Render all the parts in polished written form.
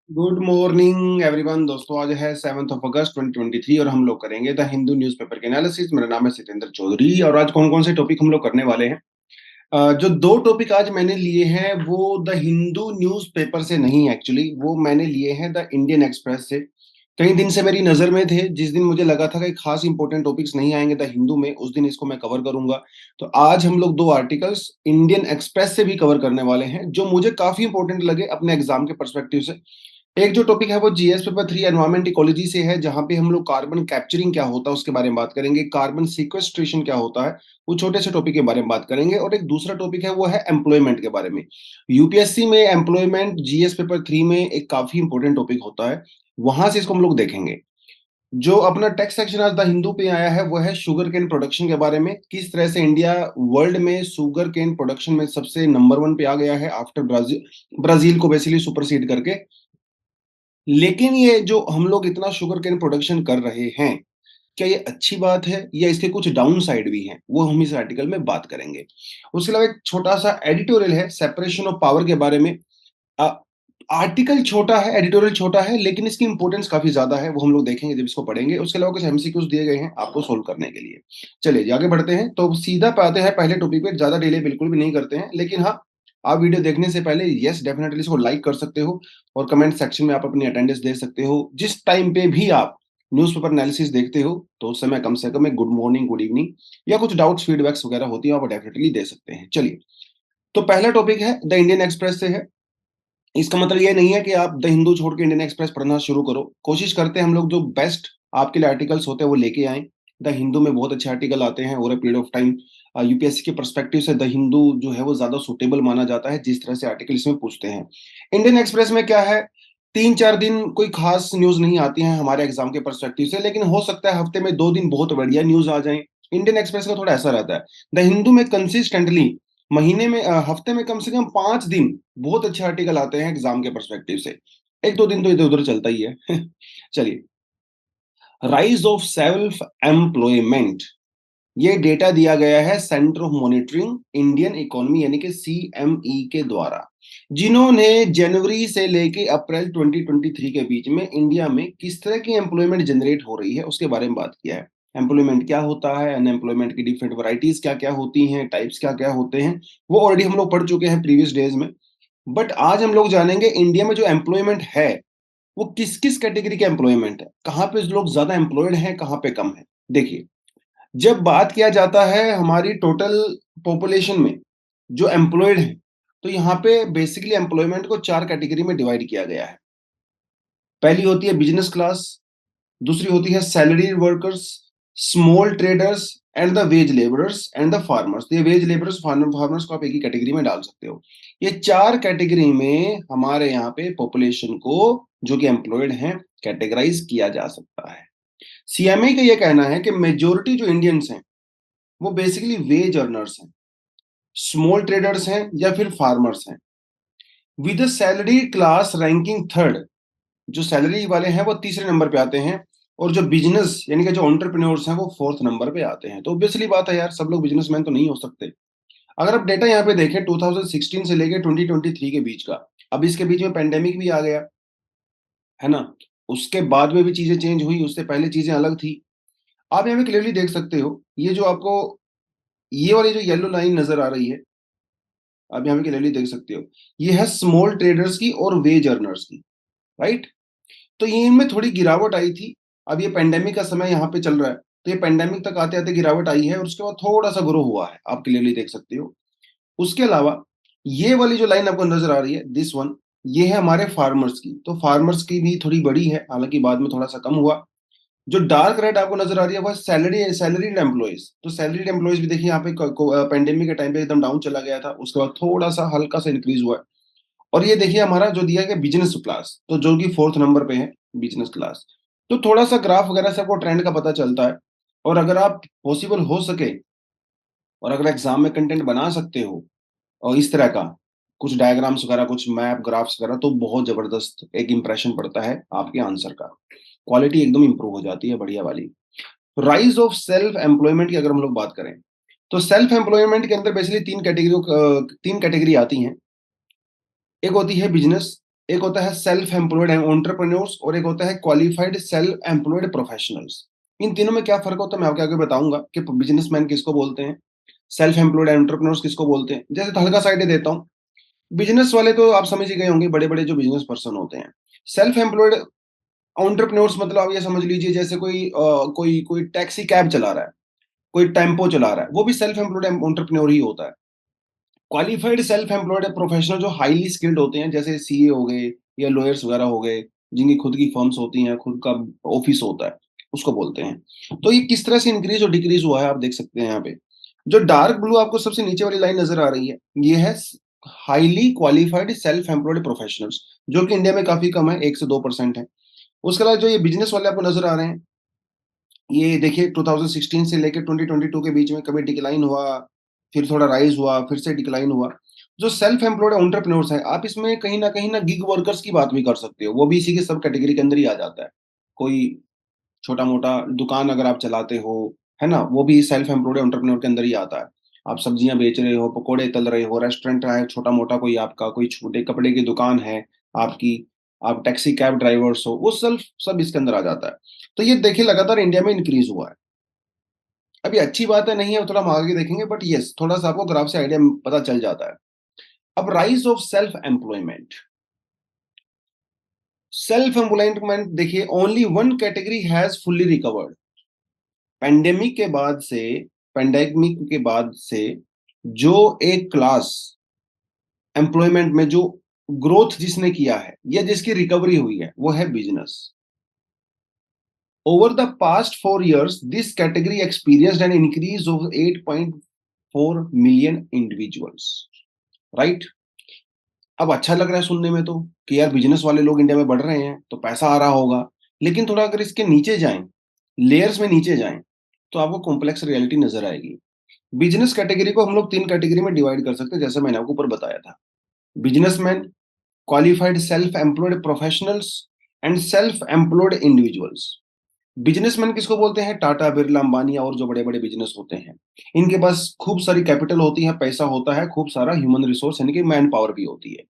Good morning everyone. दोस्तों, आज है 7 अगस्त 2023 और हम लोग करेंगे द हिंदू न्यूज़पेपर के एनालिसिस। मेरा नाम है सत्येंद्र चौधरी और आज कौन कौन से टॉपिक हम लोग करने वाले हैं। जो दो टॉपिक आज मैंने लिए हैं वो द हिंदू न्यूज़पेपर से नहीं, एक्चुअली वो मैंने लिए हैं द इंडियन एक्सप्रेस से। कई दिन से मेरी नजर में थे, जिस दिन मुझे लगा था कि खास इंपॉर्टेंट टॉपिक्स नहीं आएंगे द हिंदू में, उस दिन इसको मैं कवर करूंगा। तो आज हम लोग दो आर्टिकल्स इंडियन एक्सप्रेस से भी कवर करने वाले हैं जो मुझे काफी इंपॉर्टेंट लगे अपने एग्जाम के परस्पेक्टिव से। एक जो टॉपिक है वो जीएस पेपर 3 एनवायरमेंट इकोलॉजी से है, जहां पे हम लोग कार्बन कैप्चरिंग क्या होता है उसके बारे में बात करेंगे, कार्बन सिक्वेस्ट्रेशन क्या होता है, वो छोटे से टॉपिक के बारे में बात करेंगे। और एक दूसरा टॉपिक है वो है एम्प्लॉयमेंट के बारे में। यूपीएससी में एम्प्लॉयमेंट जीएस पेपर 3 में एक काफी इंपॉर्टेंट टॉपिक होता है, वहां से इसको हम लोग देखेंगे। जो अपना टेक्स्ट सेक्शन आज द हिंदू पे आया है वो है शुगर केन प्रोडक्शन के बारे में, किस तरह से इंडिया वर्ल्ड में शुगर केन प्रोडक्शन में सबसे नंबर 1 पे आ गया है आफ्टर ब्राजील। ब्राजील को बेसिकली सुपरसीड करके। लेकिन ये जो हम लोग इतना शुगर केन प्रोडक्शन कर रहे हैं, क्या ये अच्छी बात है या इसके कुछ डाउन साइड भी हैं, वो हम इस आर्टिकल में बात करेंगे। उसके अलावा एक छोटा सा एडिटोरियल है सेपरेशन ऑफ पावर के बारे में। अ, आर्टिकल छोटा है, एडिटोरियल छोटा है, लेकिन इसकी इंपॉर्टेंस काफी ज्यादा है, वो हम लोग देखेंगे जब इसको पढ़ेंगे। उसके अलावा कुछ एमसीक्यूज दिए गए हैं आपको सोल्व करने के लिए। चलिए जी, आगे बढ़ते हैं। तो सीधा पे आते हैं पहले टॉपिक पे, ज्यादा डिले बिल्कुल भी नहीं करते हैं। लेकिन हाँ, आप वीडियो देखने से पहले यस डेफिनेटली इसको लाइक कर सकते हो और कमेंट सेक्शन में आप अपनी अटेंडेंस दे सकते हो। जिस टाइम पे भी आप न्यूज़पेपर एनालिसिस देखते हो तो उस समय कम से कम एक गुड मॉर्निंग, गुड इवनिंग या कुछ डाउट्स फीडबैक्स वगैरह होती है, आप डेफिनेटली दे सकते हैं। चलिए, तो पहला टॉपिक है द इंडियन एक्सप्रेस से है। इसका मतलब ये नहीं है कि आप द हिंदू छोड़ के इंडियन एक्सप्रेस पढ़ना शुरू करो। कोशिश करते हैं हम लोग जो बेस्ट आपके लिए आर्टिकल्स होते हैं वो लेके आएं। द हिंदू में बहुत अच्छे आर्टिकल आते हैं over a period of time. UPSC के पर्सपेक्टिव से द हिंदू जो है वो ज्यादा सुटेबल माना जाता है, जिस तरह से आर्टिकल इसमें पूछते हैं। इंडियन एक्सप्रेस में क्या है, 3-4 दिन कोई खास न्यूज नहीं आती है हमारे एग्जाम के पर्सपेक्टिव से, लेकिन हो सकता है हफ्ते में 2 दिन बहुत बढ़िया न्यूज आ जाए। इंडियन एक्सप्रेस का थोड़ा ऐसा रहता है। द हिंदू में कंसिस्टेंटली महीने में हफ्ते में कम से कम 5 दिन बहुत अच्छे आर्टिकल आते हैं एग्जाम के पर्सपेक्टिव से। 1-2 दिन तो इधर उधर चलता ही है। चलिए, राइज ऑफ सेल्फ एम्प्लॉयमेंट, ये डेटा दिया गया है centre of monitoring Indian economy यानी कि सीएमई के द्वारा, जिन्होंने जनवरी से लेके अप्रैल 2023 के बीच में इंडिया में किस तरह की एम्प्लॉयमेंट जनरेट हो रही है उसके बारे में बात किया है। एम्प्लॉयमेंट क्या होता है, अनएम्प्लॉयमेंट की डिफरेंट वैरायटीज क्या क्या होती हैं, टाइप्स क्या क्या होते हैं, वो ऑलरेडी हम लोग पढ़ चुके हैं प्रीवियस डेज में। बट आज हम लोग जानेंगे इंडिया में जो एम्प्लॉयमेंट है वो किस किस कैटेगरी का एम्प्लॉयमेंट है, कहाँ पे लोग ज्यादा एम्प्लॉयड हैं, कहाँ पे कम है। देखिए, जब बात किया जाता है हमारी टोटल पॉपुलेशन में जो एम्प्लॉयड है, तो यहाँ पे बेसिकली एम्प्लॉयमेंट को 4 कैटेगरी में डिवाइड किया गया है। पहली होती है बिजनेस क्लास, दूसरी होती है salary workers, small traders and the ways labourers and the farmers. ये वेज लेबरर्स, फार्मर्स को आप एक ही कैटेगरी में डाल सकते हो। ये 4 कैटेगरी में हमारे यहाँ पे पॉपुलेशन को जो कि एम्प्लॉयड हैं कैटेगराइज किया जा सकता है। सीएमए का ये कहना है कि मेजोरिटी जो इंडियंस हैं वो बेसिकली वेज अर्नर्स हैं, स्मॉल ट्रेडर्स हैं या फिर फार्मर्स हैं, with salary class ranking third. जो सैलरी वाले हैं वो तीसरे नंबर पे आते हैं और जो बिजनेस यानी कि जो एंटरप्रेन्योर्स हैं वो फोर्थ नंबर पे आते हैं। तो ऑब्वियसली बात है यार, सब लोग बिजनेसमैन तो नहीं हो सकते। अगर आप डेटा यहाँ पे देखें 2016 से लेके 2023 के बीच का, अब इसके बीच में पेंडेमिक भी आ गया है ना, उसके बाद में भी चीजें चेंज हुई, उससे पहले चीजें अलग थी। आप यहाँ पे क्लियरली देख सकते हो, ये जो आपको ये वाली जो येलो लाइन नजर आ रही है, आप यहाँ पे क्लियरली देख सकते हो, ये है स्मॉल ट्रेडर्स की और वेज अर्नर्स की, राइट। तो ये इनमें थोड़ी गिरावट आई थी। अब ये पेंडेमिक का समय यहाँ पे चल रहा है, तो ये पेंडेमिक तक आते आते गिरावट आई है और उसके बाद थोड़ा सा ग्रो हुआ है, आप क्लियरली देख सकते हो। उसके अलावा ये वाली जो लाइन आपको नजर आ रही है, दिस वन, ये है हमारे फार्मर्स की। तो फार्मर्स की भी थोड़ी बड़ी है, हालांकि बाद में थोड़ा सा कम हुआ। जो डार्क रेड आपको नजर आ रही है वह सैलरीड एम्प्लॉयज। तो सैलरीड एम्प्लॉयज भी देखिए यहाँ पे पेंडेमिक के टाइम पे एकदम डाउन चला गया था, उसके बाद थोड़ा सा हल्का सा इंक्रीज हुआ है। और ये देखिए हमारा जो दिया गया बिजनेस क्लास, तो जो कि फोर्थ नंबर पे है बिजनेस क्लास। तो थोड़ा सा ग्राफ वगैरह से आपको ट्रेंड का पता चलता है। और अगर आप पॉसिबल हो सके और अगर एग्जाम में कंटेंट बना सकते हो और इस तरह का कुछ डायग्राम्स वगैरह, कुछ मैप ग्राफ्स वगैरह, तो बहुत जबरदस्त एक इंप्रेशन पड़ता है आपके आंसर का, क्वालिटी एकदम इंप्रूव हो जाती है बढ़िया वाली। राइज ऑफ सेल्फ एम्प्लॉयमेंट की अगर हम लोग बात करें, तो सेल्फ एम्प्लॉयमेंट के अंदर बेसिकली 3 कैटेगरी आती हैं। एक होती है बिजनेस, एक होता है सेल्फ एम्प्लॉयड एंटरप्रेन्योर्स और एक होता है क्वालिफाइड सेल्फ एम्प्लॉयड प्रोफेशनल्स। इन तीनों में क्या फर्क होता है मैं आपको आगे बताऊंगा कि बिजनेसमैन किसको बोलते हैं, सेल्फ एम्प्लॉयड एंटरप्रेन्योर्स किसको बोलते हैं। जैसे तो हल्का सा आइडिया देता हूँ, बिजनेस वाले तो आप समझ ही गए होंगे, बड़े बड़े जो बिजनेस पर्सन होते हैं। सेल्फ एम्प्लॉयड एंटरप्रेन्योर्स मतलब आप ये समझ लीजिए जैसे कोई टैक्सी कैब चला रहा है, कोई टेम्पो चला रहा है, वो भी सेल्फ एम्प्लॉयड एंटरप्रेन्योर ही होता है। क्वालिफाइड सेल्फ एम्प्लॉयड प्रोफेशनल जो हाईली स्किल्ड होते हैं, जैसे सीए हो गए या लॉयर्स वगैरह हो गए, जिनकी खुद की फर्म्स होती हैं, खुद का ऑफिस होता है, उसको बोलते हैं। तो ये किस तरह से इंक्रीज और डिक्रीज हुआ है आप देख सकते हैं यहाँ पे। जो डार्क ब्लू आपको सबसे नीचे वाली लाइन नजर आ रही है, ये है highly qualified self employed professionals, जो कि इंडिया में काफी कम है, 1 से 2% है। उसके अलावा जो ये बिजनेस वाले आपको नजर आ रहे हैं, ये देखिए 2016 से लेकर 2022 के बीच में कभी डिक्लाइन हुआ, फिर थोड़ा राइज हुआ, फिर से डिक्लाइन हुआ। जो सेल्फ एम्प्लॉयड एंटरप्रेन्योर्स हैं, आप इसमें कहीं ना गिग वर्कर्स की बात भी कर सकते हो, वो भी इसी के सब कैटेगरी के अंदर ही आ जाता है। कोई छोटा मोटा दुकान अगर आप चलाते हो, है ना, वो भी सेल्फ एम्प्लॉयड एंटरप्रेन्योर के अंदर ही आता है। आप सब्जियां बेच रहे हो, पकोड़े तल रहे हो, रेस्टोरेंट है छोटा मोटा, कोई आपका कोई छोटे कपड़े की दुकान है आपकी, आप टैक्सी कैब ड्राइवर्स हो, वो सेल्फ सब इसके अंदर आ जाता है। तो ये देखिए लगातार इंडिया में इंक्रीज हुआ है। अभी अच्छी बात है नहीं है, थोड़ा हम आगे देखेंगे, बट यस थोड़ा सा आपको ग्राफ से आइडिया पता चल जाता है। अब rise of self employment, self employment देखिए only one category has fully recovered. Pandemic के बाद से, पेंडेमिक के बाद से जो एक क्लास एम्प्लॉयमेंट में जो ग्रोथ जिसने किया है या जिसकी रिकवरी हुई है, वो है business. Over the past 4 years this category experienced an increase of 8.4 million individuals, right. अब अच्छा लग रहा है सुनने में तो कि यार बिजनेस वाले लोग इंडिया में बढ़ रहे हैं तो पैसा आ रहा होगा, लेकिन थोड़ा अगर इसके नीचे जाएं, लेयर्स में नीचे जाएं, तो आपको कॉम्प्लेक्स रियलिटी नजर आएगी। बिजनेस कैटेगरी को हम लोग 3 कैटेगरी में डिवाइड कर सकते हैं, जैसे मैंने आपको ऊपर बताया था। Businessman, qualified self employed professionals and self employed individuals. Businessman किसको बोलते हैं? टाटा, बिरला, अंबानी और जो बड़े बड़े बिजनेस होते हैं, इनके पास खूब सारी कैपिटल होती है, पैसा होता है, खूब सारा ह्यूमन रिसोर्स यानी कि मैन पावर भी होती है।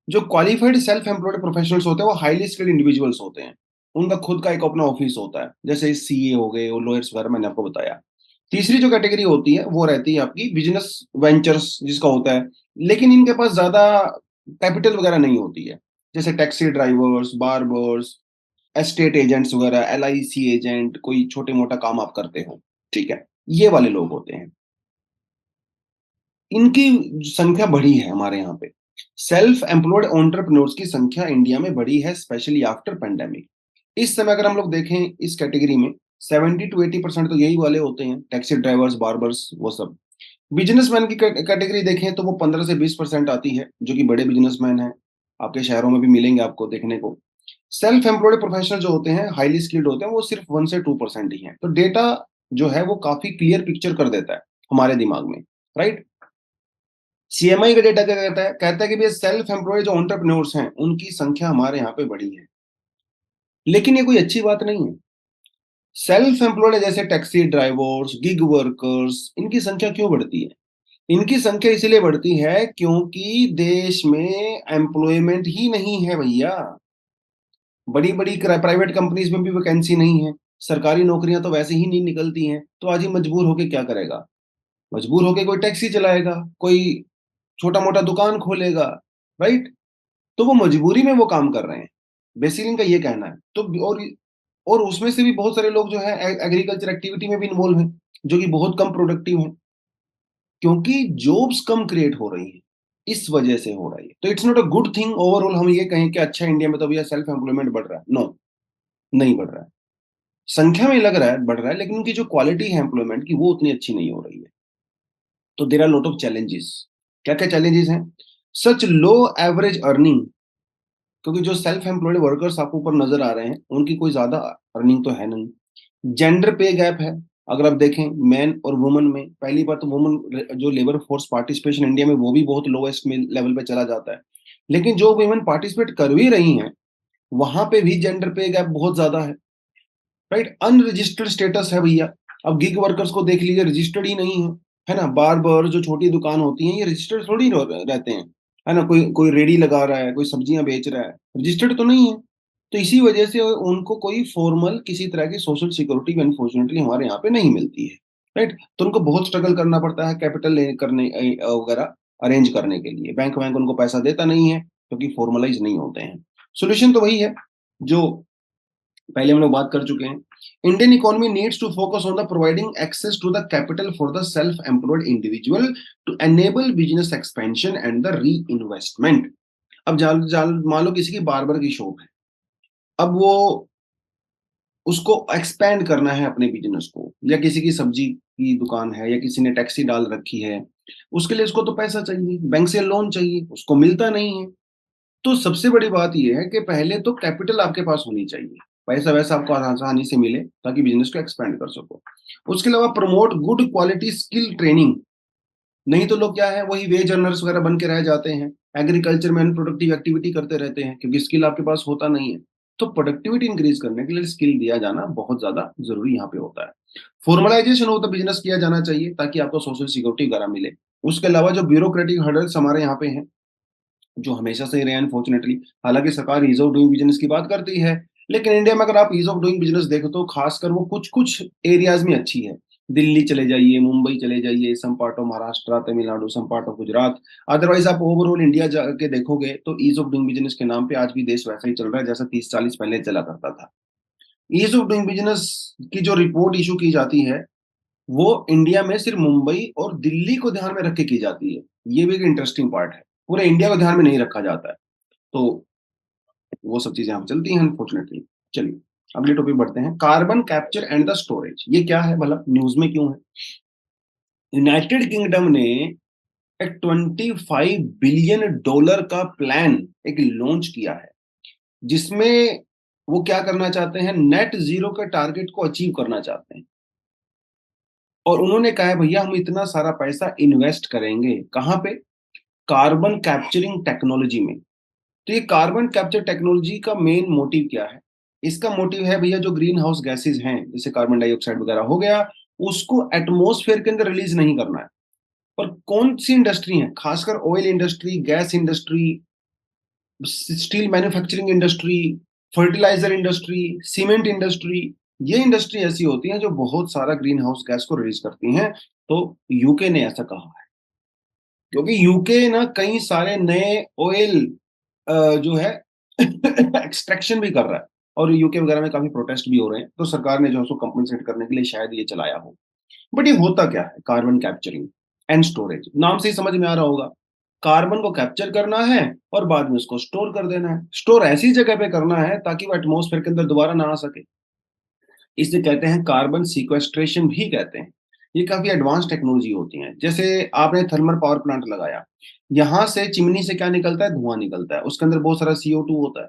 जो क्वालिफाइड सेल्फ एम्प्लॉयड प्रोफेशनल्स होते हैं वो हाईली स्किल्ड इंडिविजुअल्स होते हैं, उनका खुद का एक अपना ऑफिस होता है, जैसे सीए हो गए और लॉयर्स वगैरह मैंने आपको बताया। तीसरी जो कैटेगरी होती है वो रहती है आपकी बिजनेस वेंचर्स जिसका होता है, लेकिन इनके पास ज्यादा कैपिटल वगैरह नहीं होती है, जैसे taxi drivers, barbers, estate agents वगैरह, एलआईसी एजेंट, कोई छोटे मोटा काम आप करते हो, ठीक है, ये वाले लोग होते हैं। इनकी संख्या बढ़ी है हमारे यहाँ पे। सेल्फ एम्प्लॉयड एंटरप्रेन्योर्स की संख्या इंडिया में बढ़ी है, स्पेशली आफ्टर पेंडेमिक। इस समय अगर हम लोग देखें इस कैटेगरी में 70 to 80% तो यही वाले होते हैं, टैक्सी ड्राइवर्स, बार्बर्स, वो सब। बिजनेसमैन की कैटेगरी देखें तो वो 15 से 20% आती है, जो कि बड़े बिजनेसमैन हैं, आपके शहरों में भी मिलेंगे आपको देखने को। सेल्फ एम्प्लॉयड प्रोफेशनल जो होते हैं, हाईली स्किल्ड होते हैं, वो सिर्फ 1 से 2% ही है। तो डेटा जो है वो काफी क्लियर पिक्चर कर देता है हमारे दिमाग में, राइट। सीएमआई का डेटा क्या कहता है कि भैया सेल्फ एम्प्लॉयड जो एंटरप्रेन्योर्स हैं उनकी संख्या हमारे यहाँ पे बढ़ी है, लेकिन ये कोई अच्छी बात नहीं है। सेल्फ एम्प्लॉयड जैसे टैक्सी ड्राइवर्स, गिग वर्कर्स, इनकी संख्या क्यों बढ़ती है? इनकी संख्या इसलिए बढ़ती है क्योंकि देश में एम्प्लॉयमेंट ही नहीं है भैया। बड़ी बड़ी प्राइवेट कंपनीज में भी वैकेंसी नहीं है, सरकारी नौकरियां तो वैसे ही नहीं निकलती हैं, तो आज ही मजबूर होके क्या करेगा? मजबूर होके कोई टैक्सी चलाएगा, कोई छोटा मोटा दुकान खोलेगा, राइट। तो वो मजबूरी में वो काम कर रहे हैं, बेसिकली इनका ये कहना है। तो और उसमें से भी बहुत सारे लोग जो है एग्रीकल्चर एक्टिविटी में भी इन्वॉल्व हैं, जो कि बहुत कम प्रोडक्टिव है, क्योंकि जॉब्स कम क्रिएट हो रही हैं, इस वजह से हो रही है। तो it's not a good thing overall हम ये कहें कि अच्छा इंडिया में तो भैया सेल्फ एम्प्लॉयमेंट बढ़ रहा है। नो, नहीं बढ़ रहा है। संख्या में लग रहा है बढ़ रहा है, लेकिन उनकी जो क्वालिटी है एम्प्लॉयमेंट की वो उतनी अच्छी नहीं हो रही है। तो there are lot of challenges. क्या क्या चैलेंजेस हैं? सच लो एवरेज अर्निंग, क्योंकि जो सेल्फ एम्प्लॉयड वर्कर्स आपको ऊपर नजर आ रहे हैं उनकी कोई ज्यादा अर्निंग तो है नहीं। जेंडर पे गैप है, अगर आप देखें मैन और वुमन में, पहली बात तो वुमन जो लेबर फोर्स पार्टिसिपेशन इंडिया में वो भी बहुत लोएस्ट लेवल पे चला जाता है, लेकिन जो वुमेन पार्टिसिपेट कर भी रही हैं वहां पे भी जेंडर पे गैप बहुत ज्यादा है, राइट। अनरजिस्टर्ड स्टेटस है भैया। अब गिग वर्कर्स को देख लीजिए, रजिस्टर्ड ही नहीं है, है ना। बार बार जो छोटी दुकान होती है ये रजिस्टर्ड थोड़ी रहते हैं, है ना, कोई कोई रेडी लगा रहा है, कोई सब्जियां बेच रहा है, रजिस्टर्ड तो नहीं है। तो इसी वजह से उनको कोई फॉर्मल किसी तरह की सोशल सिक्योरिटी अनफॉर्चुनेटली हमारे यहाँ पे नहीं मिलती है, राइट। तो उनको बहुत स्ट्रगल करना पड़ता है कैपिटल करने वगैरह अरेंज करने के लिए। बैंक बैंक उनको पैसा देता नहीं है क्योंकि फॉर्मलाइज नहीं होते हैं। सोल्यूशन तो वही है जो पहले हम लोग बात कर चुके हैं। Indian economy needs to focus on the providing access to the capital for the self employed individual to enable business expansion and the reinvestment. अब जान जान मान लो किसी की बार्बर की शॉप है, अब वो उसको एक्सपेंड करना है अपने बिजनेस को, या किसी की सब्जी की दुकान है, या किसी ने टैक्सी डाल रखी है, उसके लिए उसको तो पैसा चाहिए, बैंक से लोन चाहिए, उसको मिलता नहीं है। तो सबसे बड़ी बात यह है कि पहले तो कैपिटल आपके पास होनी चाहिए, पैसा वैसा आपको आसानी से मिले ताकि बिजनेस को एक्सपेंड कर सको। उसके अलावा promote good quality skill training. नहीं तो लोग क्या है, वही वेज अर्नर्स वगैरह बन के रह जाते हैं, एग्रीकल्चर में अनप्रोडक्टिव एक्टिविटी करते रहते हैं क्योंकि स्किल आपके पास होता नहीं है। तो प्रोडक्टिविटी इंक्रीज करने के लिए स्किल दिया जाना बहुत ज्यादा जरूरी यहाँ पे होता है। फॉर्मलाइजेशन ऑफ द बिजनेस किया जाना चाहिए ताकि आपको सोशल सिक्योरिटी वगैरह मिले। उसके अलावा जो ब्यूरोक्रेटिक हर्डल्स हमारे यहाँ पे हैं, जो हमेशा से ही रहे अनफॉर्चुनेटली, हालांकि सरकार ईज ऑफ डूइंग बिजनेस की बात करती है, लेकिन इंडिया में अगर आप ईज ऑफ डूइंग बिजनेस देखो तो खासकर वो कुछ कुछ एरियाज में अच्छी है। दिल्ली चले जाइए, मुंबई चले जाइए, some part of Maharashtra, Tamil Nadu, some part of Gujarat. Otherwise आप ओवरऑल इंडिया जाके देखोगे तो ईज ऑफ डूइंग बिजनेस के नाम पे आज भी देश वैसा ही चल रहा है जैसा 30-40 पहले चला करता था। ईज ऑफ डूइंग बिजनेस की जो रिपोर्ट इशू की जाती है, वो इंडिया में सिर्फ मुंबई और दिल्ली को ध्यान में रख के की जाती है। ये भी एक इंटरेस्टिंग पार्ट है, पूरे इंडिया को ध्यान में नहीं रखा जाता है। तो वो सब चीजें यहाँ पे चलती हैं अनफॉर्चुनेटली। चलिए अगले टॉपिक बढ़ते हैं, carbon capture and the storage. ये क्या है, मतलब न्यूज में क्यों है? यूनाइटेड किंगडम ने एक $25 बिलियन का प्लान एक लॉन्च किया है, जिसमें वो क्या करना चाहते हैं, नेट जीरो के टारगेट को अचीव करना चाहते हैं। और उन्होंने कहा है भैया हम इतना सारा पैसा इन्वेस्ट करेंगे कहाँ पे, कार्बन कैप्चरिंग टेक्नोलॉजी में। तो ये कार्बन कैप्चर टेक्नोलॉजी का मेन मोटिव क्या है? इसका मोटिव है भैया जो ग्रीन हाउस गैसेज हैं जैसे कार्बन डाइऑक्साइड वगैरह हो गया, उसको एटमॉस्फेयर के अंदर रिलीज नहीं करना है। और कौन सी इंडस्ट्री है, खासकर oil industry, gas industry, steel manufacturing industry, fertilizer industry, cement industry, ये इंडस्ट्री ऐसी होती हैं जो बहुत सारा ग्रीन हाउस गैस को रिलीज करती हैं। तो यूके ने ऐसा कहा है, क्योंकि यूके ना कई सारे नए ऑयल जो है एक्सट्रैक्शन भी कर रहा है, और यूके वगैरह में काफी प्रोटेस्ट भी हो रहे हैं, तो सरकार ने जो है उसको कंपनसेट करने के लिए शायद ये चलाया हो। बट ये होता क्या है, कार्बन कैप्चरिंग एंड स्टोरेज, नाम से ही समझ में आ रहा होगा। कार्बन को कैप्चर करना है और बाद में उसको स्टोर कर देना है। स्टोर ऐसी जगह पे करना है ताकि वो एटमॉस्फेयर के अंदर दोबारा ना आ सके। इसे कहते हैं कार्बन सीक्वेस्ट्रेशन भी कहते हैं। ये काफी एडवांस टेक्नोलॉजी होती है। जैसे आपने थर्मल पावर प्लांट लगाया, यहाँ से चिमनी से क्या निकलता है, धुआं निकलता है, उसके अंदर बहुत सारा CO2 होता है।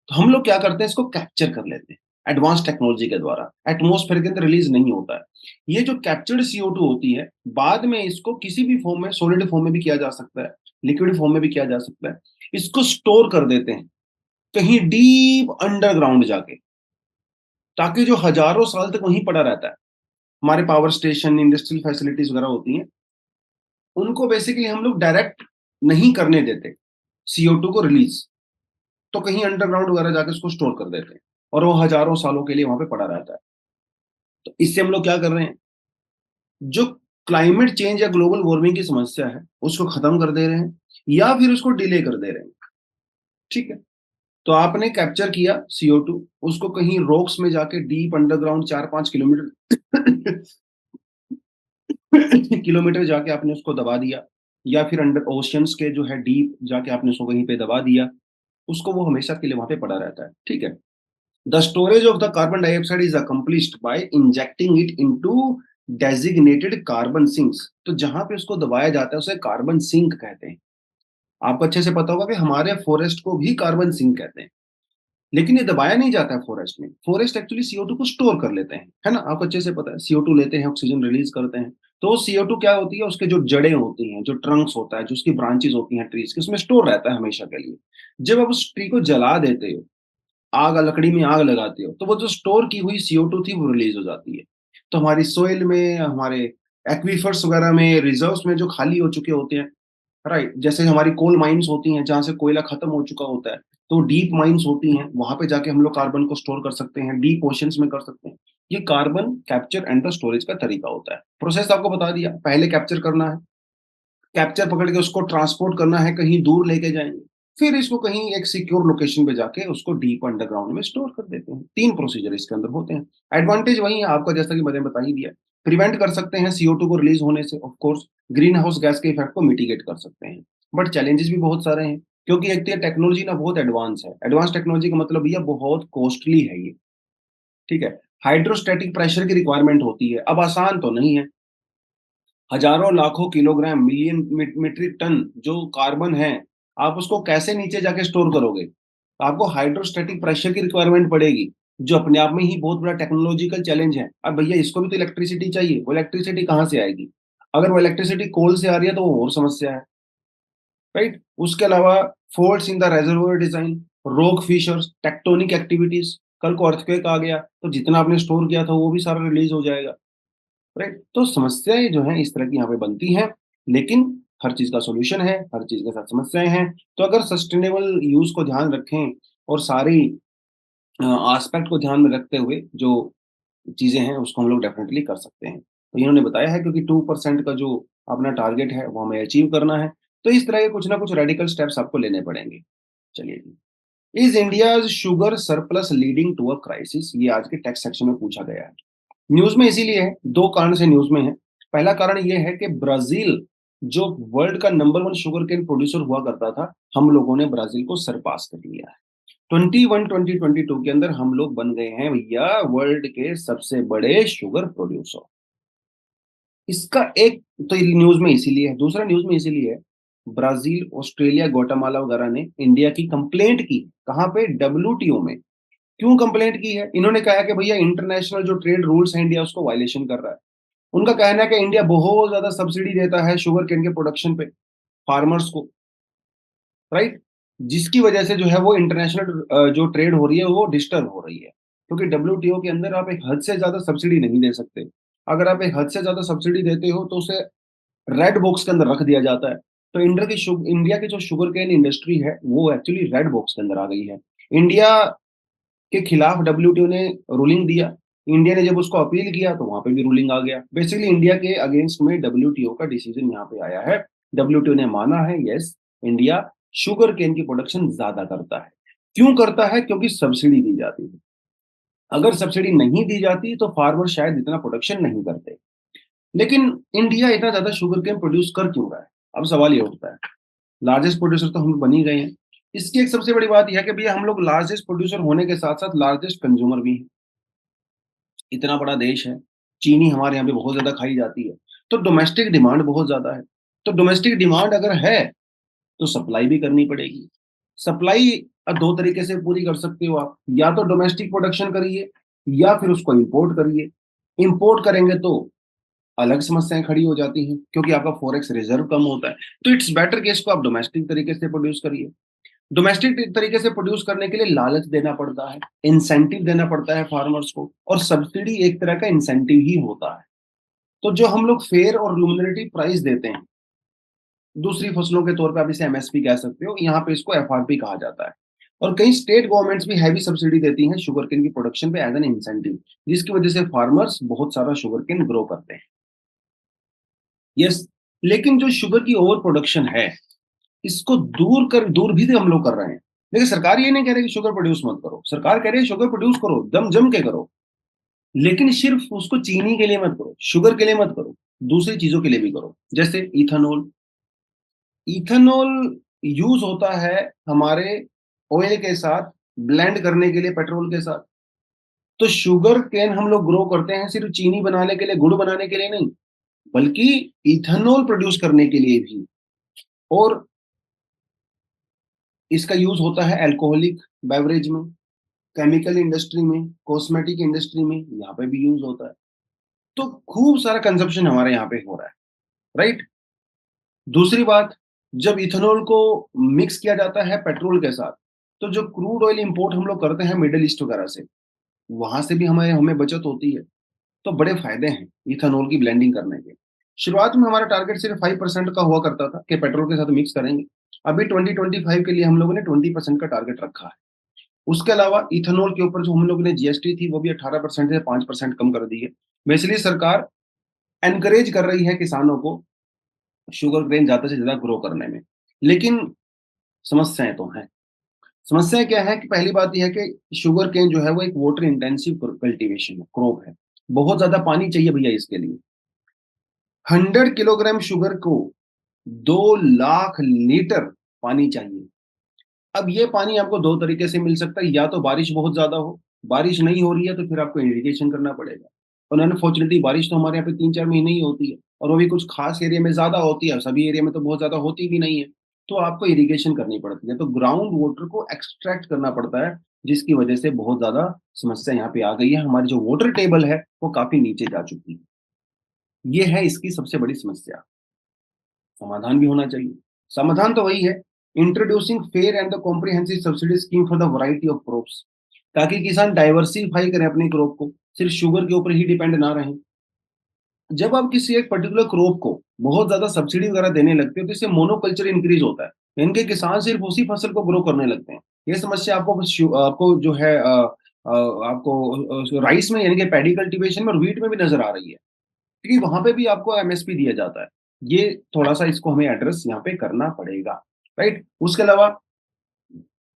तो हम लोग क्या करते हैं, इसको कैप्चर कर लेते हैं एडवांस टेक्नोलॉजी के द्वारा, एटमॉस्फेयर के अंदर रिलीज नहीं होता है। ये जो कैप्चर्ड CO2 होती है, बाद में इसको किसी भी फॉर्म में, सॉलिड फॉर्म में भी किया जा सकता है, लिक्विड फॉर्म में भी किया जा सकता है, इसको स्टोर कर देते हैं कहीं डीप अंडरग्राउंड जाके, ताकि जो हजारों साल तक वहीं पड़ा रहता है। हमारे पावर स्टेशन, इंडस्ट्रियल फैसिलिटीज वगैरह होती हैं, उनको बेसिकली हम लोग डायरेक्ट नहीं करने देते CO2 को रिलीज, तो कहीं अंडरग्राउंड वगैरह जाके उसको स्टोर कर देते हैं, और वो हजारों सालों के लिए वहां पे पड़ा रहता है। तो इससे हम लोग क्या कर रहे हैं, जो क्लाइमेट चेंज या ग्लोबल वार्मिंग की समस्या है उसको खत्म कर दे रहे हैं, या फिर उसको डिले कर दे रहे हैं। ठीक है, तो आपने कैप्चर किया CO2, उसको कहीं रॉक्स में जाके डीप अंडरग्राउंड 4-5 किलोमीटर किलोमीटर जाके आपने उसको दबा दिया, या फिर अंडर ओशियंस के जो है डीप जाके आपने उसको कहीं पे दबा दिया, उसको वो हमेशा के लिए वहां पे पड़ा रहता है। ठीक है, the storage of the carbon dioxide is accomplished by injecting it into designated carbon sinks. तो जहां पे उसको दबाया जाता है उसे कार्बन सिंक कहते हैं। आपको अच्छे से पता होगा कि हमारे फॉरेस्ट को भी कार्बन सिंक कहते हैं, लेकिन ये दबाया नहीं जाता है फॉरेस्ट में। फॉरेस्ट एक्चुअली CO2 को स्टोर कर लेते हैं, है ना, आपको अच्छे से पता है। CO2 लेते हैं, ऑक्सीजन रिलीज करते हैं। तो CO2 क्या होती है, उसके जो जड़ें होती हैं, जो ट्रंक्स होता है, जो उसकी ब्रांचेस होती हैं ट्रीज की, उसमें स्टोर रहता है हमेशा के लिए। जब आप उस ट्री को जला देते हो, आग, लकड़ी में आग लगाते हो, तो वो जो स्टोर की हुई CO2 थी वो रिलीज हो जाती है। तो हमारी सोइल में, हमारे एक्वीफर्स वगैरह में, रिजर्व्स में जो खाली हो चुके होते हैं, राइट, जैसे हमारी कोल माइंस होती हैं जहां से कोयला खत्म हो चुका होता है, तो डीप माइंस होती हैं, वहां पे जाके हम लोग कार्बन को स्टोर कर सकते हैं, डीप ओशंस में कर सकते हैं। ये carbon capture and the storage का तरीका होता है। प्रोसेस आपको बता दिया, पहले कैप्चर करना है, कैप्चर पकड़ के उसको ट्रांसपोर्ट करना है, कहीं दूर लेके जाएंगे, फिर इसको कहीं एक सिक्योर लोकेशन पे जाके उसको डीप अंडरग्राउंड में स्टोर कर देते हैं। 3 प्रोसीजर इसके अंदर होते हैं। एडवांटेज वही है आपका, जैसा कि मैंने बता ही दिया। प्रिवेंट कर सकते हैं CO2 को रिलीज होने से, of course green house gas के इफेक्ट को मिटिगेट कर सकते हैं। बट चैलेंजेस भी बहुत सारे हैं, क्योंकि एक तो ये टेक्नोलॉजी ना बहुत एडवांस है। एडवांस टेक्नोलॉजी का मतलब भैया बहुत कॉस्टली है ये, ठीक है? हाइड्रोस्टैटिक प्रेशर की रिक्वायरमेंट होती है। अब आसान तो नहीं है, हजारों लाखों किलोग्राम मिलियन मीट्रिक टन जो कार्बन है, आप उसको कैसे नीचे जाके स्टोर करोगे? तो आपको हाइड्रोस्टैटिक प्रेशर की रिक्वायरमेंट पड़ेगी, जो अपने आप में ही बहुत बड़ा टेक्नोलॉजिकल चैलेंज है। अब भैया इसको भी तो इलेक्ट्रिसिटी चाहिए, वो इलेक्ट्रिसिटी कहाँ से आएगी? अगर वो इलेक्ट्रिसिटी कोल से आ रही है तो वो और समस्या है, राइट? उसके अलावा faults in the reservoir design, rock fissures, tectonic activities, कल को अर्थक्वेक आ गया तो जितना आपने स्टोर किया था वो भी सारा रिलीज हो जाएगा, राइट? तो समस्याएं जो हैं इस तरह की यहाँ पे बनती हैं, लेकिन हर चीज का सॉल्यूशन है, हर चीज के साथ समस्याएं हैं। तो अगर सस्टेनेबल यूज को ध्यान रखें और सारी एस्पेक्ट को ध्यान में रखते हुए जो चीजें हैं उसको हम लोग डेफिनेटली कर सकते हैं। तो इन्होंने बताया है, क्योंकि 2% का जो अपना टारगेट है वो हमें अचीव करना है, तो इस तरह के कुछ ना कुछ रेडिकल स्टेप्स आपको लेने पड़ेंगे। चलिए जी, is India sugar surplus leading to a crisis, ये आज के टेक्स्ट सेक्शन में पूछा गया है। न्यूज में इसीलिए है, 2 कारण से न्यूज में है। पहला कारण ये है कि ब्राजील जो वर्ल्ड का नंबर 1 शुगर केन प्रोड्यूसर हुआ करता था, हम लोगों ने ब्राजील को सरपास कर लिया है। 2022 के अंदर हम लोग बन गए हैं भैया वर्ल्ड के सबसे बड़े शुगर प्रोड्यूसर। इसका एक तो न्यूज में इसीलिए है, दूसरा न्यूज में इसीलिए है, ब्राजील, ऑस्ट्रेलिया, ग्वाटेमाला वगैरह ने इंडिया की कंप्लेंट की। कहां पे? WTO में। क्यों कंप्लेंट की है? इन्होंने कहा कि भैया इंटरनेशनल जो ट्रेड रूल्स हैं इंडिया उसको वायलेशन कर रहा है। उनका कहना है कि इंडिया बहुत ज्यादा सब्सिडी देता है शुगर केन के प्रोडक्शन पे फार्मर्स को, राइट? जिसकी वजह से जो है वो इंटरनेशनल जो ट्रेड हो रही है वो डिस्टर्ब हो रही है, क्योंकि WTO के अंदर आप एक हद से ज्यादा सब्सिडी नहीं दे सकते। अगर आप एक हद से ज्यादा सब्सिडी देते हो तो उसे रेड बॉक्स के अंदर रख दिया जाता है। तो इंडिया की जो शुगर केन इंडस्ट्री है वो एक्चुअली रेड बॉक्स के अंदर आ गई है। इंडिया के खिलाफ WTO ने रूलिंग दिया, इंडिया ने जब उसको अपील किया तो वहां पे भी रूलिंग आ गया। बेसिकली इंडिया के अगेंस्ट में WTO का डिसीजन यहाँ पे आया है। WTO ने माना है, यस, इंडिया शुगर केन की प्रोडक्शन ज्यादा करता है। क्यों करता है? क्योंकि सब्सिडी दी जाती है। अगर सब्सिडी नहीं दी जाती तो फार्मर शायद इतना प्रोडक्शन नहीं करते। लेकिन इंडिया इतना ज्यादा शुगर केन प्रोड्यूस कर क्यों रहा है? अब सवाल ये उठता है, लार्जेस्ट प्रोड्यूसर तो हम बन ही गए हैं। इसकी एक सबसे बड़ी बात यह है कि भैया हम लोग लार्जेस्ट प्रोड्यूसर होने के साथ साथ लार्जेस्ट कंज्यूमर भी हैं। इतना बड़ा देश है, चीनी हमारे यहाँ पे बहुत ज्यादा खाई जाती है, तो डोमेस्टिक डिमांड बहुत ज्यादा है। तो डोमेस्टिक डिमांड अगर है तो सप्लाई भी करनी पड़ेगी। सप्लाई 2 तरीके से पूरी कर सकते हो आप, या तो डोमेस्टिक प्रोडक्शन करिए या फिर उसको इंपोर्ट करिए। इंपोर्ट करेंगे तो अलग समस्याएं खड़ी हो जाती हैं, क्योंकि आपका फॉरेक्स रिजर्व कम होता है। तो इट्स बेटर कि इसको आप डोमेस्टिक तरीके से प्रोड्यूस करिए। डोमेस्टिक तरीके से प्रोड्यूस करने के लिए लालच देना पड़ता है, इंसेंटिव देना पड़ता है फार्मर्स को, और सब्सिडी एक तरह का इंसेंटिव ही होता है। तो जो हम लोग फेयर और रिम्यूनरेटिव प्राइस देते हैं दूसरी फसलों के तौर पे, आप इसे MSP कह सकते हो, यहाँ पे इसको FRP कहा जाता है। और कई स्टेट गवर्नमेंट्स भी हैवी सब्सिडी देती हैं शुगर केन की प्रोडक्शन पे एज एन इंसेंटिव, जिसकी वजह से फार्मर्स बहुत सारा शुगर केन ग्रो करते हैं। यस, लेकिन जो शुगर की ओवर प्रोडक्शन है इसको दूर भी तो हम लोग कर रहे हैं। लेकिन सरकार ये नहीं कह रही कि शुगर प्रोड्यूस मत करो, सरकार कह रही है शुगर प्रोड्यूस करो, दम जम के करो, लेकिन सिर्फ उसको चीनी के लिए मत करो, शुगर के लिए मत करो, दूसरी चीजों के लिए भी करो। जैसे इथेनॉल, इथेनॉल यूज होता है हमारे ऑयल के साथ ब्लेंड करने के लिए, पेट्रोल के साथ। तो शुगर केन हम लोग ग्रो करते हैं सिर्फ चीनी बनाने के लिए, गुड़ बनाने के लिए नहीं, बल्कि इथेनॉल प्रोड्यूस करने के लिए भी। और इसका यूज होता है अल्कोहलिक बेवरेज में, केमिकल इंडस्ट्री में, कॉस्मेटिक इंडस्ट्री में, यहाँ पे भी यूज होता है। तो खूब सारा कंजप्शन हमारे यहाँ पे हो रहा है, राइट? दूसरी बात, जब इथेनॉल को मिक्स किया जाता है पेट्रोल के साथ, तो जो क्रूड ऑयल इंपोर्ट हम लोग करते हैं मिडिल ईस्ट वगैरह से, वहां से भी हमें हमें बचत होती है। तो बड़े फायदे हैं इथेनॉल की ब्लेंडिंग करने के। शुरुआत में हमारा टारगेट सिर्फ 5% का हुआ करता था कि पेट्रोल के साथ मिक्स करेंगे। अभी 2025 के लिए हम लोगों ने 20% का टारगेट रखा है। उसके अलावा इथेनॉल के ऊपर जो हम लोगों ने जीएसटी थी वो भी 18% से 5% कम कर दी है। बेसिकली सरकार एनकरेज कर रही है किसानों को शुगर केन ज्यादा से ज्यादा ग्रो करने में। लेकिन समस्याएं तो हैं। समस्या क्या है कि पहली बात यह है कि शुगर केन जो है वो एक वाटर इंटेंसिव कल्टीवेशन है, क्रॉप है। बहुत ज्यादा पानी चाहिए भैया इसके लिए। 100 किलोग्राम शुगर को 2 लाख लीटर पानी चाहिए। अब ये पानी आपको दो तरीके से मिल सकता है, या तो बारिश बहुत ज्यादा हो, बारिश नहीं हो रही है तो फिर आपको इरिगेशन करना पड़ेगा। और अनफॉर्चुनेटली बारिश तो हमारे यहाँ पे 3-4 महीने ही होती है, और वो भी कुछ खास एरिया में ज्यादा होती है, सभी एरिया में तो बहुत ज्यादा होती भी नहीं है। तो आपको इरिगेशन करनी पड़ती है, तो ग्राउंड वाटर को एक्सट्रैक्ट करना पड़ता है, जिसकी वजह से बहुत ज्यादा समस्या यहाँ पे आ गई है। हमारी जो वाटर टेबल है वो काफी नीचे जा चुकी है। ये है इसकी सबसे बड़ी समस्या। समाधान भी होना चाहिए। समाधान तो वही है, introducing fair and the comprehensive subsidy scheme for the variety of crops, ताकि किसान डाइवर्सिफाई करें अपनी क्रॉप को, सिर्फ शुगर के ऊपर ही डिपेंड ना रहें। जब आप किसी एक पर्टिकुलर क्रॉप को बहुत ज्यादा सब्सिडी वगैरह देने लगते हो तो इससे मोनोकल्चर इंक्रीज होता है, इनके किसान सिर्फ उसी फसल को ग्रो करने लगते हैं। ये समस्या आपको जो है आपको राइस में यानी कि पैडी कल्टीवेशन में और व्हीट में भी नजर आ रही है, क्योंकि वहां पे भी आपको एमएसपी दिया जाता है। ये थोड़ा सा इसको हमें एड्रेस यहाँ पे करना पड़ेगा, राइट। उसके अलावा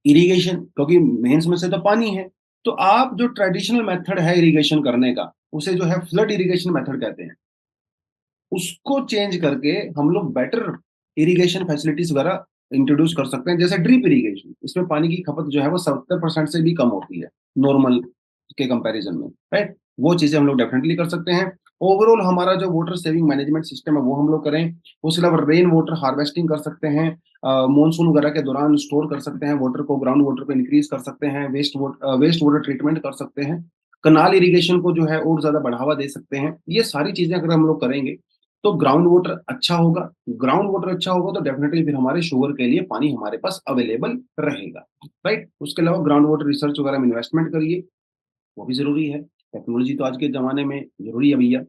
इरिगेशन, क्योंकि मेन समस्या तो पानी है। तो आप जो ट्रेडिशनल मेथड है इरिगेशन करने का, उसे जो है फ्लड इरिगेशन मेथड कहते हैं, उसको चेंज करके हम लोग बेटर इरिगेशन फैसिलिटीज वगैरह इंट्रोड्यूस कर सकते हैं, जैसे ड्रिप इरिगेशन। इसमें पानी की खपत जो है वो 70% से भी कम होती है नॉर्मल के कंपैरिजन में, राइट। वो चीजें हम लोग डेफिनेटली कर सकते हैं। ओवरऑल हमारा जो वाटर सेविंग मैनेजमेंट सिस्टम है वो हम लोग करें। उसके अलावा रेन वाटर हार्वेस्टिंग कर सकते हैं, मानसून वगैरह के दौरान स्टोर कर सकते हैं वाटर को, ग्राउंड वाटर को इंक्रीज कर सकते हैं, वेस्ट वाटर ट्रीटमेंट कर सकते हैं, कनाल इरिगेशन को जो है और ज्यादा बढ़ावा दे सकते हैं। ये सारी चीजें अगर हम लोग करेंगे तो ग्राउंड वाटर अच्छा होगा। ग्राउंड वाटर अच्छा होगा तो डेफिनेटली फिर हमारे शुगर के लिए पानी हमारे पास अवेलेबल रहेगा, राइट। उसके अलावा ग्राउंड वाटर रिसर्च वगैरह में इन्वेस्टमेंट करिए, वो भी जरूरी है। टेक्नोलॉजी तो आज के जमाने में जरूरी है भैया।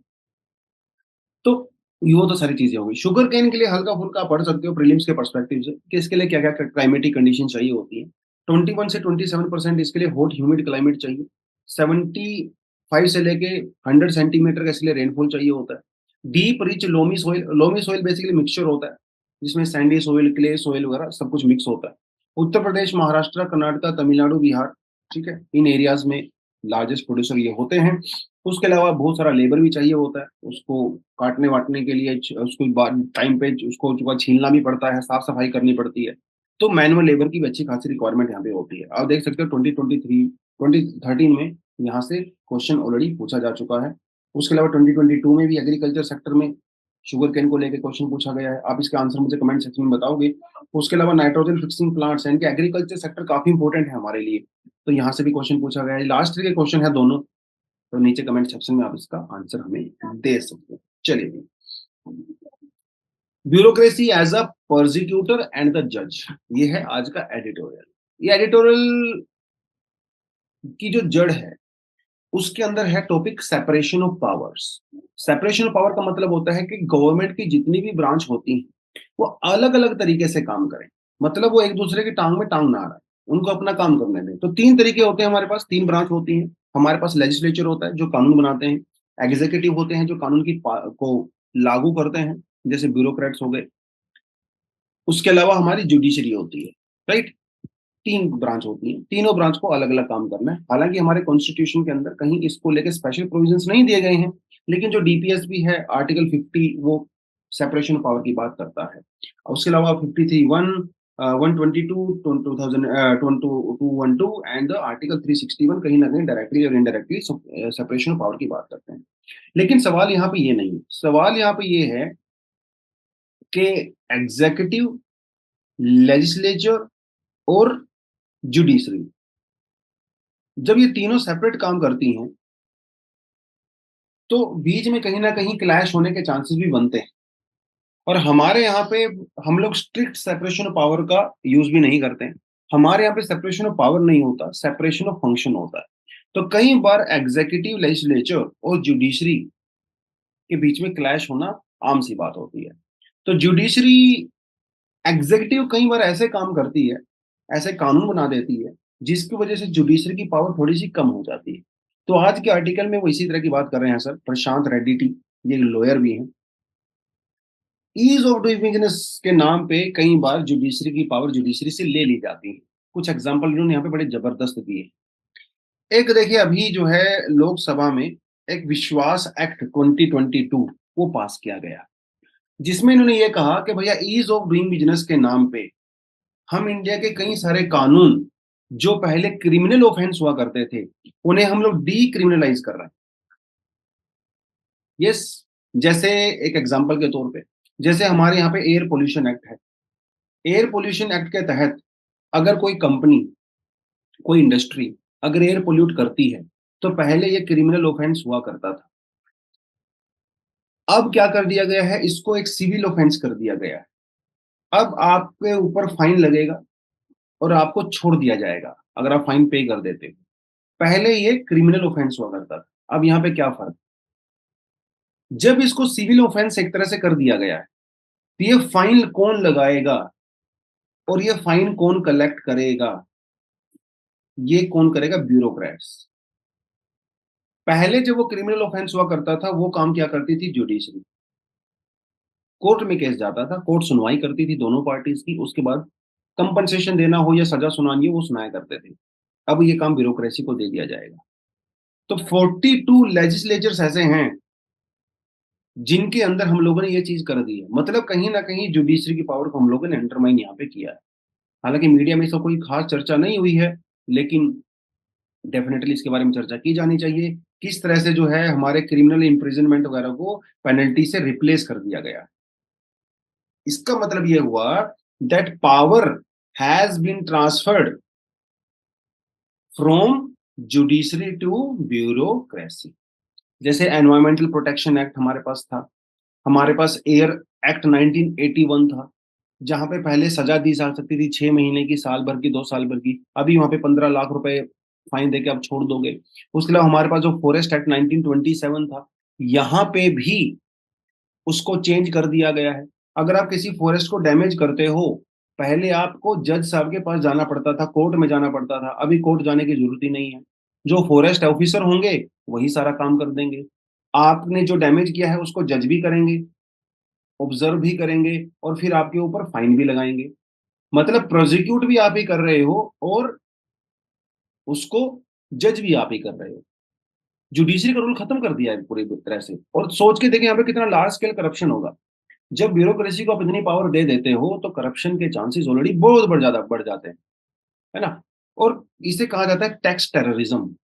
तो ये तो सारी चीजें हो गई। शुगर केन के लिए हल्का फुल्का आप पढ़ सकते हो प्रीलिम्स के पर्सपेक्टिव से कि इसके लिए क्या क्या क्लाइमेटिक कंडीशन चाहिए होती है। 21 से 27% इसके लिए हॉट ह्यूमिड क्लाइमेट चाहिए। 75 से लेके 100 सेंटीमीटर का इसके लिए रेनफॉल चाहिए होता है। Deep rich loamy soil basically mixture होता है, जिसमें सैंडी सोइल, क्ले सोइल वगैरह सब कुछ मिक्स होता है। उत्तर प्रदेश, महाराष्ट्र, कर्नाटक, तमिलनाडु, बिहार, ठीक है, इन एरियाज में लार्जेस्ट प्रोड्यूसर ये होते हैं। उसके अलावा बहुत सारा लेबर भी चाहिए होता है, उसको काटने वाटने के लिए उसको टाइम पे उसको जो छीलना भी पड़ता है, साफ सफाई करनी पड़ती है। तो मैनुअल लेबर की भी अच्छी खासी रिक्वायरमेंट यहाँ पे होती है। आप देख सकते हो 2013 में यहाँ से क्वेश्चन ऑलरेडी पूछा जा चुका है। उसके अलावा 2022 में भी एग्रीकल्चर सेक्टर में शुगर केन को लेकर क्वेश्चन पूछा गया है। आप इसका आंसर मुझे कमेंट सेक्शन में बताओगे। उसके अलावा नाइट्रोजन फिक्सिंग प्लांट्स, यानी कि एग्रीकल्चर सेक्टर काफी इंपॉर्टेंट है हमारे लिए, तो यहाँ से भी क्वेश्चन पूछा गया है। लास्ट के क्वेश्चन है दोनों, तो नीचे कमेंट सेक्शन में आप इसका आंसर हमें दे सकते हैं। चलिए, bureaucracy as a prosecutor and the जज, ये है आज का एडिटोरियल। ये एडिटोरियल की जो जड़ है उसके अंदर है topic separation of powers. Separation of power का मतलब होता है कि गवर्नमेंट की जितनी भी ब्रांच होती हैं वो अलग अलग तरीके से काम करें, मतलब वो एक दूसरे की टांग में टांग ना आ रहा है, उनको अपना काम करने दें। तो तीन तरीके होते हैं हमारे पास, तीन ब्रांच होती हैं हमारे पास। लेजिस्लेचर होता है जो कानून बनाते हैं, एग्जीक्यूटिव होते हैं जो कानून को लागू करते हैं, जैसे ब्यूरोक्रेट्स हो गए। उसके अलावा हमारी जुडिशरी होती है, राइट। तीन ब्रांच होती है, तीनों ब्रांच को अलग अलग काम करना है। हालांकि हमारे कॉन्स्टिट्यूशन के अंदर कहीं इसको लेकर स्पेशल प्रोविजंस नहीं दिए गए हैं, लेकिन जो डीपीएस भी है आर्टिकल 50 वो सेपरेशन ऑफ पावर की बात करता है। और उसके अलावा 53(1), 122, 212 एंड द आर्टिकल 361 कहीं ना कहीं डायरेक्टली और इनडायरेक्टली सेपरेशन ऑफ पावर की बात करते हैं। लेकिन सवाल यहाँ पे ये नहीं है, सवाल यहाँ पे ये है कि एग्जीक्यूटिव, लेजिस्लेचर और जुडिशरी, जब ये तीनों सेपरेट काम करती हैं तो बीच में कहीं ना कहीं क्लैश होने के चांसेस भी बनते हैं। और हमारे यहाँ पे हम लोग स्ट्रिक्ट सेपरेशन ऑफ पावर का यूज भी नहीं करते हैं। हमारे यहाँ पे सेपरेशन ऑफ पावर नहीं होता, सेपरेशन ऑफ फंक्शन होता है। तो कई बार एग्जीक्यूटिव, लेजिस्लेचर और जुडिशरी के बीच में क्लैश होना आम सी बात होती है। तो जुडिशरी एग्जीक्यूटिव कई बार ऐसे काम करती है, ऐसे कानून बना देती है, जिसकी वजह से जुडिशरी की पावर थोड़ी-सी कम हो जाती है। तो आज के आर्टिकल में वो इसी तरह की बात कर रहे हैं सर, प्रशांत रेड्डी, ये लॉयर भी हैं। ईज़ ऑफ डूइंग बिज़नेस के नाम पे कई बार जुडिशरी की पावर जुडिशरी से ले ली जाती है। कुछ एग्ज़ाम्पल इन्होंने यहाँ पे बड़े ज़बरदस्त दिए। एक देखिए अभी जो है लोकसभा में एक विश्वास एक्ट 2022 वो पास किया गया, जिसमें इन्होंने ये कहा कि भैया ईज़ ऑफ डूइंग बिज़नेस के नाम पे हम इंडिया के कई सारे कानून जो पहले क्रिमिनल ऑफेंस हुआ करते थे, उन्हें हम लोग डीक्रिमिनलाइज़ कर रहे हैं। यस, जैसे एक एग्ज़ाम्पल के तौर पे, जैसे हमारे यहाँ पे एयर पॉल्यूशन एक्ट है। एयर पॉल्यूशन एक्ट के तहत अगर कोई कंपनी, कोई इंडस्ट्री अगर एयर पॉल्यूट करती है, तो पहले ये क्रिमिनल ऑफेंस हुआ करता था। अब क्या कर दिया गया है, इसको एक सिविल ऑफेंस कर दिया गया है। अब आपके ऊपर फाइन लगेगा और आपको छोड़ दिया जाएगा, अगर आप फाइन पे कर देते हो। पहले ये क्रिमिनल ऑफेंस हुआ करता था। अब यहाँ पे क्या फ़र्क, जब इसको सिविल ऑफेंस एक तरह से कर दिया गया है, तो ये फाइन कौन लगाएगा और ये फाइन कौन कलेक्ट करेगा? ये कौन करेगा? ब्यूरोक्रेट्स। पहले जब वो क्रिमिनल ऑफेंस हुआ करता था, वो काम क्या करती थी जुडिशरी। कोर्ट में केस जाता था, कोर्ट सुनवाई करती थी दोनों पार्टीज की, उसके बाद कंपनसेशन देना हो या सजा सुनानी हो वो सुनाया करते थे। अब ये काम ब्यूरोक्रेसी को दे दिया जाएगा। तो 42 लेजिस्लेचर्स ऐसे हैं जिनके अंदर हम लोगों ने ये चीज कर दी है, मतलब कहीं ना कहीं जुडिशरी की पावर को हम लोगों ने अंडरमाइन यहाँ पे किया है। हालांकि मीडिया में इसका कोई खास चर्चा नहीं हुई है, लेकिन डेफिनेटली इसके बारे में चर्चा की जानी चाहिए। किस तरह से जो है हमारे क्रिमिनल इम्प्रिजनमेंट वगैरह को पेनल्टी से रिप्लेस कर दिया गया। इसका मतलब ये हुआ that power has been transferred from judiciary to bureaucracy. जैसे एनवायरमेंटल प्रोटेक्शन एक्ट हमारे पास था, हमारे पास एयर एक्ट 1981 था, जहां पे पहले सजा दी जा सकती थी 6 महीने की, साल भर की, 2 साल भर की। अभी वहां पे 15 लाख रुपए फाइन देके आप छोड़ दोगे। उसके अलावा हमारे पास जो फॉरेस्ट एक्ट 1927 था, यहाँ पे भी उसको चेंज कर दिया गया है। अगर आप किसी फॉरेस्ट को डैमेज करते हो, पहले आपको जज साहब के पास जाना पड़ता था, कोर्ट में जाना पड़ता था। अभी कोर्ट जाने की जरूरत ही नहीं है, जो फॉरेस्ट ऑफिसर होंगे वही सारा काम कर देंगे। आपने जो डैमेज किया है उसको जज भी करेंगे, ऑब्जर्व भी करेंगे और फिर आपके ऊपर फाइन भी लगाएंगे। मतलब प्रोसिक्यूट भी आप ही कर रहे हो और उसको जज भी आप ही कर रहे हो। जुडिशरी का रोल खत्म कर दिया है पूरी तरह से। और सोच के देखें यहाँ पे कितना लार्ज स्केल करप्शन होगा। जब ब्यूरोक्रेसी को आप इतनी पावर दे देते हो, तो करप्शन के चांसेस ऑलरेडी बहुत बढ़ जाते हैं, है ना? और इसे कहा जाता है टैक्स टेररिज्म।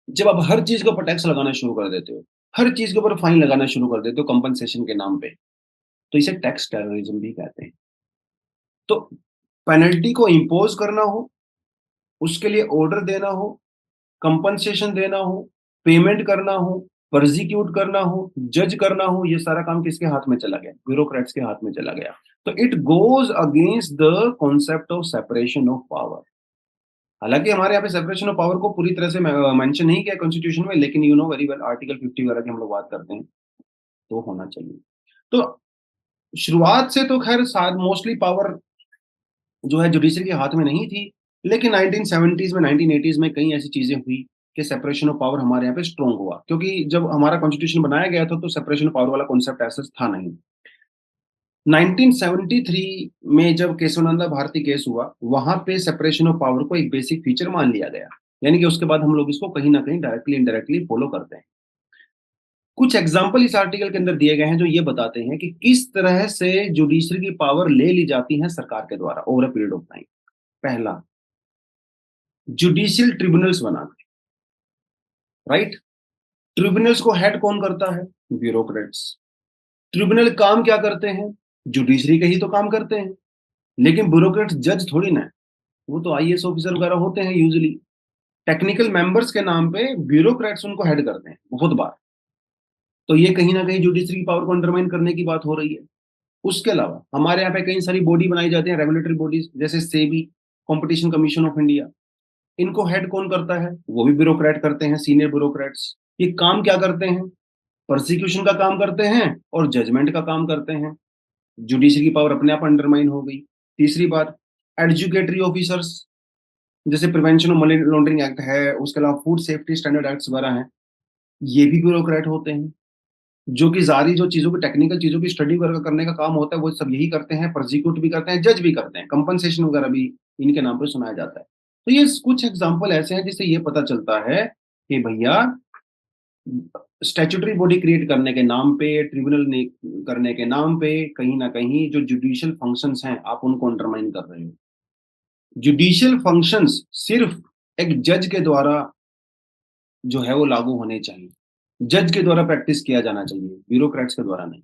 जब आप हर चीज के ऊपर टैक्स लगाना शुरू कर देते हो, हर चीज के ऊपर फाइन लगाना शुरू कर देते हो कंपनसेशन के नाम पे, तो इसे टैक्स टेररिज्म भी कहते हैं। तो पेनल्टी को इम्पोज करना हो, उसके लिए ऑर्डर देना हो, कंपनसेशन देना हो, पेमेंट करना हो, प्रोसिक्यूट करना हो, जज करना हो, ये सारा काम किसके हाथ में चला गया? ब्यूरोक्रेट्स के हाथ में चला गया। तो it goes against the concept of separation of power. हालांकि हमारे यहाँ पे सेपरेशन ऑफ पावर को पूरी तरह से मेंशन नहीं किया कॉन्स्टिट्यूशन में, लेकिन you know very well article 50 वगैरह की हम लोग बात करते हैं, तो होना चाहिए। तो शुरुआत से तो खैर मोस्टली पावर जो है जुडिशरी के हाथ में नहीं थी, लेकिन 1970s में, 1980s में कई ऐसी चीजें हुई कि सेपरेशन ऑफ पावर हमारे यहाँ पे स्ट्रॉन्ग हुआ, क्योंकि जब हमारा कॉन्स्टिट्यूशन बनाया गया था तो सेपरेशन ऑफ पावर वाला कॉन्सेप्ट ऐसा था नहीं। 1973 में जब केशवानंदा भारती केस हुआ, वहां पे सेपरेशन ऑफ पावर को एक बेसिक फीचर मान लिया गया, यानी कि उसके बाद हम लोग इसको कहीं ना कहीं डायरेक्टली इनडायरेक्टली फॉलो करते हैं। कुछ एग्जाम्पल इस आर्टिकल के अंदर दिए गए हैं जो ये बताते हैं कि किस तरह से जुडिशरी की पावर ले ली जाती है सरकार के द्वारा over a period of time. पहला, जुडिशियल ट्रिब्यूनल्स बनाना, राइट? ट्रिब्यूनल्स को हेड कौन करता है? ब्यूरोक्रेट्स। ट्रिब्यूनल काम क्या करते हैं? जुडिशरी के ही तो काम करते हैं। लेकिन ब्यूरोक्रेट्स जज थोड़ी ना है, वो तो आईएएस ऑफिसर वगैरह होते हैं यूजुअली। टेक्निकल मेंबर्स के नाम पे ब्यूरोक्रेट्स उनको हेड करते हैं बहुत बार। तो ये कहीं ना कहीं जुडिशरी की पावर को अंडरमाइन करने की बात हो रही है। उसके अलावा हमारे यहाँ पे कई सारी बॉडी बनाई जाती है, रेगुलेटरी बॉडीज, जैसे SEBI, competition commission of India. इनको हेड कौन करता है? वो भी ब्यूरोक्रेट करते हैं, सीनियर ब्यूरोक्रेट्स। ये काम क्या करते हैं? प्रोसिक्यूशन का काम करते हैं और जजमेंट का काम करते हैं। जुडिशरी की पावर अपने आप अंडरमाइन हो गई। तीसरी बात, एडजुकेटरी ऑफिसर्स, जैसे prevention of money laundering act है, उसके अलावा फूड सेफ्टी स्टैंडर्ड एक्ट्स वगैरह हैं, ये भी ब्यूरोक्रेट होते हैं। जो कि सारी जो चीज़ों की टेक्निकल चीज़ों की स्टडी वगैरह करने का काम होता है, वो सब यही करते हैं, प्रोसिक्यूट भी करते हैं, जज भी करते हैं, कंपनसेशन वगैरह भी इनके नाम पे सुनाया जाता है। तो ये कुछ एग्जाम्पल ऐसे हैं जिससे ये पता चलता है कि भैया स्टैट्यूटरी बॉडी क्रिएट करने के नाम पे, ट्रिब्यूनल ने करने के नाम पे कहीं न कहीं जो जुडिशियल फंक्शंस हैं, आप उनको अंडरमाइन कर रहे हो। जुडिशियल फंक्शंस सिर्फ एक जज के द्वारा जो है वो लागू होने चाहिए। जज के द्वारा प्रैक्टिस किया जाना चाहिए, ब्यूरोक्रेट्स के द्वारा नहीं।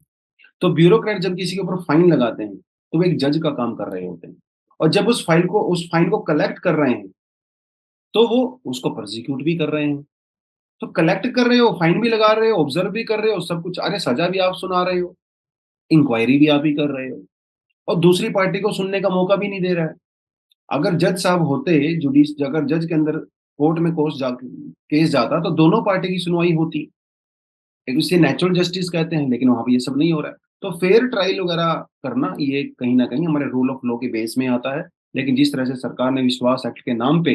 तो ब्यूरोक्रेट जब किसी के ऊपर फाइन लगाते हैं, तो वो एक जज का काम कर रहे होते हैं। और जब उस फाइन को कलेक्ट कर रहे हैं, तो वो उसको प्रोसिक्यूट भी कर रहे हैं। तो कलेक्ट कर रहे हो, फाइन भी लगा रहे हो, ऑब्जर्व भी कर रहे हो, सब कुछ, अरे सजा भी आप सुना रहे हो, इंक्वायरी भी आप ही कर रहे हो, और दूसरी पार्टी को सुनने का मौका भी नहीं दे रहा है। अगर जज साहब होते, अगर जज के अंदर कोर्ट में केस जाता, तो दोनों पार्टी की सुनवाई होती। एक इसे नेचुरल जस्टिस कहते हैं, लेकिन वहाँ पे ये सब नहीं हो रहा है। तो फेयर ट्रायल वगैरह करना, ये कहीं न कहीं हमारे रूल ऑफ लॉ के बेस में आता है। लेकिन जिस तरह से सरकार ने विश्वास एक्ट के नाम पे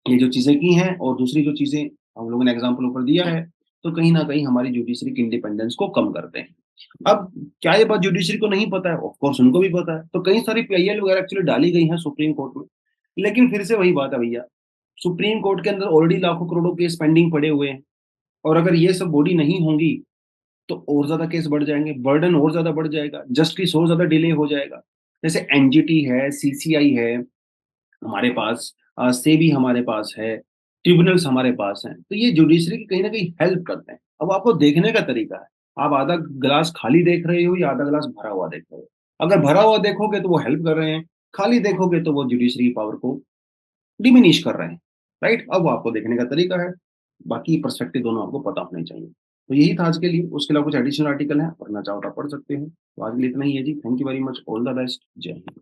ये जो चीज़ें की हैं, और दूसरी जो चीज़ें हम लोगों ने एग्ज़ाम्पल ऊपर दिया है, तो कहीं न कहीं हमारी जुडिशरी की इंडिपेंडेंस को कम करते हैं। अब क्या ये बात जुडिशरी को नहीं पता है? ऑफ कोर्स उनको भी पता है। तो कई सारी पीआईएल वगैरह एक्चुअली डाली गई हैं सुप्रीम कोर्ट में। लेकिन फिर से वही बात है भैया, सुप्रीम कोर्ट के अंदर ऑलरेडी लाखों करोड़ों केस पेंडिंग पड़े हुए हैं, और अगर ये सब बॉडी नहीं होंगी, तो और ज़्यादा केस बढ़ जाएँगे, बर्डन और ज़्यादा बढ़ जाएगा, जस्टिस और ज़्यादा डिले हो जाएगा। जैसे एनजीटी है, सीसीआई है हमारे पास, सेबी हमारे पास है, ट्रिब्यूनल्स हमारे पास हैं, तो ये जुडिशरी की कहीं न कहीं हेल्प करते हैं। अब आपको देखने का तरीका है, आप आधा ग्लास खाली देख रहे हो या आधा ग्लास भरा हुआ देख रहे हो? अगर भरा हुआ देखोगे तो वो हेल्प कर रहे हैं, खाली देखोगे तो वो जुडिशरी पावर को डिमिनिश कर रहे हैं, राइट? अब वो आपको देखने का तरीका है, बाकी पर्सपेक्टिव दोनों आपको पता होने चाहिए। तो यही था आज के लिए, उसके अलावा कुछ एडिशनल आर्टिकल हैं, पढ़ना चाहो तो आप पढ़ सकते हैं। तो आज के लिए इतना ही है जी, thank you very much, all the best, जय हिंद।